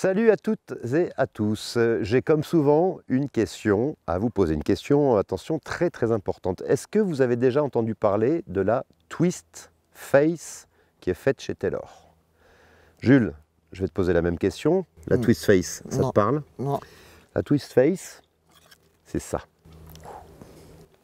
Salut à toutes et à tous. J'ai comme souvent une question à vous poser. Une question, attention, très très importante. Est-ce que vous avez déjà entendu parler de la Twist Face qui est faite chez Taylor? Jules, je vais te poser la même question. La Twist Face, ça te parle? Non. La Twist Face, c'est ça.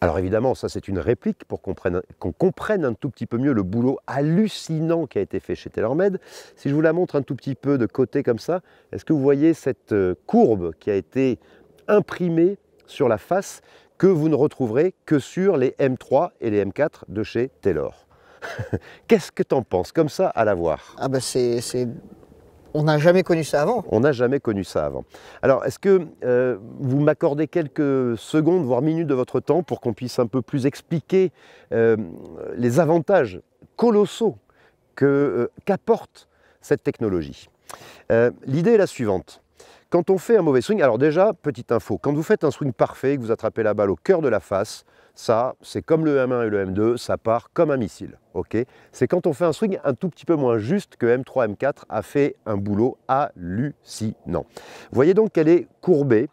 Alors évidemment, ça c'est une réplique pour qu'on comprenne un tout petit peu mieux le boulot hallucinant qui a été fait chez TaylorMade. Si je vous la montre un tout petit peu de côté comme ça, est-ce que vous voyez cette courbe qui a été imprimée sur la face que vous ne retrouverez que sur les M3 et les M4 de chez Taylor? Qu'est-ce que tu en penses comme ça à la voir? Ah bah on n'a jamais connu ça avant. On n'a jamais connu ça avant. Alors, est-ce que vous m'accordez quelques secondes, voire minutes de votre temps pour qu'on puisse un peu plus expliquer les avantages colossaux qu'apporte cette technologie? L'idée est la suivante. Quand on fait un mauvais swing, alors déjà, petite info, quand vous faites un swing parfait, que vous attrapez la balle au cœur de la face, ça, c'est comme le M1 et le M2, ça part comme un missile. Okay, c'est quand on fait un swing un tout petit peu moins juste que M3, M4 a fait un boulot hallucinant. Vous voyez donc qu'elle est courbée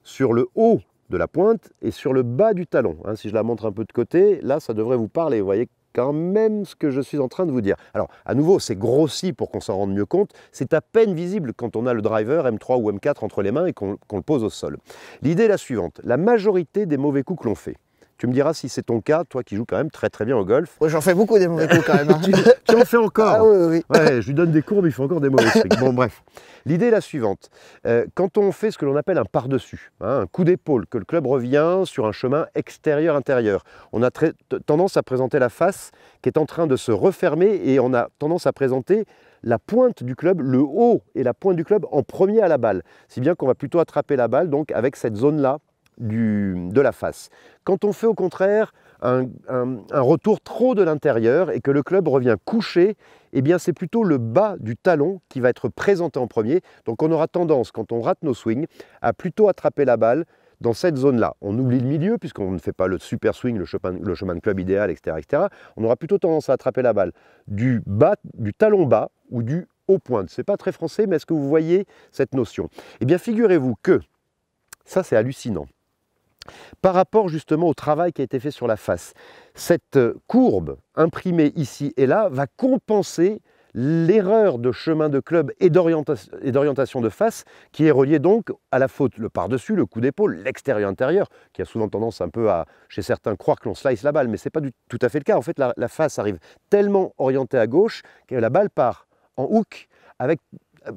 sur le haut de la pointe et sur le bas du talon. Hein, si je la montre un peu de côté, là, ça devrait vous parler. Vous voyez quand même ce que je suis en train de vous dire. Alors, à nouveau, c'est grossi pour qu'on s'en rende mieux compte. C'est à peine visible quand on a le driver M3 ou M4 entre les mains et qu'on le pose au sol. L'idée est la suivante. La majorité des mauvais coups que l'on fait, tu me diras si c'est ton cas, toi qui joues quand même très très bien au golf. Ouais, j'en fais beaucoup des mauvais coups quand même. Hein. tu en fais encore? Ah oui, oui. Ouais, je lui donne des cours, mais il fait encore des mauvais swings. Bon, bref. L'idée est la suivante. Quand on fait ce que l'on appelle un par-dessus, hein, un coup d'épaule, que le club revient sur un chemin extérieur-intérieur, on a tendance à présenter la face qui est en train de se refermer et on a tendance à présenter la pointe du club, le haut et la pointe du club en premier à la balle. Si bien qu'on va plutôt attraper la balle donc avec cette zone-là de la face. Quand on fait au contraire un retour trop de l'intérieur et que le club revient couché, eh bien c'est plutôt le bas du talon qui va être présenté en premier. Donc on aura tendance, quand on rate nos swings, à plutôt attraper la balle dans cette zone-là. On oublie le milieu puisqu'on ne fait pas le super swing, le chemin de club idéal, etc., etc. On aura plutôt tendance à attraper la balle du talon bas ou du haut pointe. Ce n'est pas très français, mais est-ce que vous voyez cette notion? Eh bien figurez-vous que, ça c'est hallucinant, par rapport justement au travail qui a été fait sur la face, cette courbe imprimée ici et là va compenser l'erreur de chemin de club et d'orientation de face qui est reliée donc à la faute, le par-dessus, le coup d'épaule, l'extérieur-intérieur, qui a souvent tendance un peu à, chez certains, croire que l'on slice la balle, mais ce n'est pas tout à fait le cas. En fait, la face arrive tellement orientée à gauche que la balle part en hook avec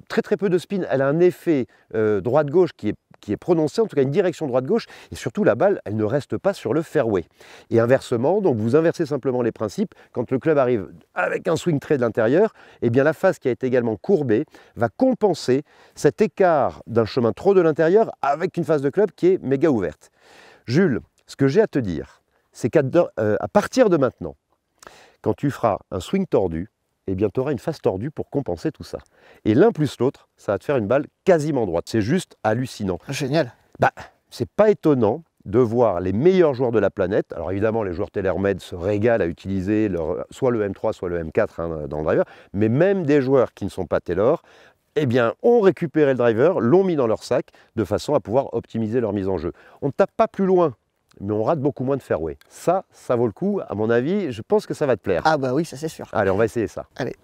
très très peu de spin. Elle a un effet droite-gauche qui est prononcé, en tout cas une direction droite-gauche, et surtout la balle, elle ne reste pas sur le fairway. Et inversement, donc vous inversez simplement les principes, quand le club arrive avec un swing très de l'intérieur, eh bien la face qui a été également courbée va compenser cet écart d'un chemin trop de l'intérieur avec une face de club qui est méga ouverte. Jules, ce que j'ai à te dire, c'est qu'à partir de maintenant, quand tu feras un swing tordu, eh bien, tu auras une face tordue pour compenser tout ça. Et l'un plus l'autre, ça va te faire une balle quasiment droite. C'est juste hallucinant. Génial. Bah, c'est pas étonnant de voir les meilleurs joueurs de la planète. Alors évidemment, les joueurs TaylorMade se régalent à utiliser soit le M3, soit le M4 hein, dans le driver, mais même des joueurs qui ne sont pas Taylor, eh bien, ont récupéré le driver, l'ont mis dans leur sac, de façon à pouvoir optimiser leur mise en jeu. On ne tape pas plus loin, mais on rate beaucoup moins de fairway. Ça vaut le coup, à mon avis, je pense que ça va te plaire. Ah bah oui, ça c'est sûr. Allez, on va essayer ça. Allez.